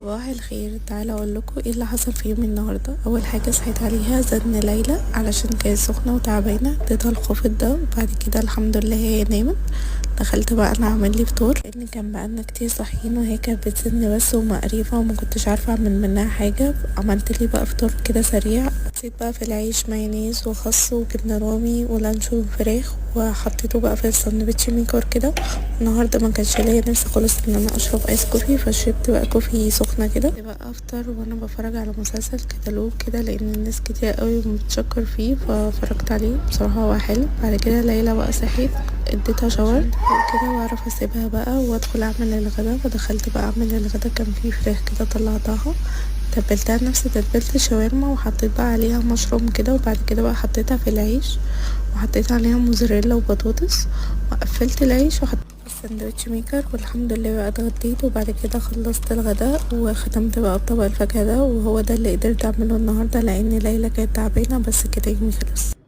صباح الخير، تعالى اقول لكم ايه اللي حصل في يومي النهارده. اول حاجه صحيت عليها زن ليلى علشان كانت سخنه وتعبانه، اديتها الخوف ده وبعد كده الحمد لله هي نامت. دخلت بقى انا اعمل لي فطور لان كان بقالنا كتير صاحيين وهي كانت بتزن بس ومقريفه وما كنتش عارفه اعمل منها حاجه. عملت لي بقى فطور كده سريع، حطيت بقى في العيش مايونيز وخس وجبنه رومي ولانشون وفراخ وحطيته بقى في الساندوتش ميكر كده. النهارده ما كانش ليا نفس خالص ان انا اشرب ايس كوفي، فشربت بقى كوفي سخنه كده. كنت بقى افطر وانا بفرج على مسلسل كتالوج كده لان الناس كتير قوي بتشكر فيه ففرجت عليه، بصراحه هو حلو. بعد كده ليلى بقى صحيت، اديتها شاور وكده واعرف اسيبها بقى وادخل اعمل الغدا. فدخلت بقى اعمل الغدا، كان فيه فراخ كده طلعتها تبلتها نفس تتبيلة الشاورما وحطيت بقى عليها مشروم كده، وبعد كده بقى حطيتها في العيش وحطيت عليها موزاريلا وبطاطس وقفلت العيش وحطيت في الساندوتش ميكر. والحمد لله بقى اتغديت وبعد كده خلصت الغداء وختمت بقى بطبق الفاكهة ده، وهو ده اللي قدرت اعمله النهارده لان ليلى كانت تعبانة. بس كده يومي خلص.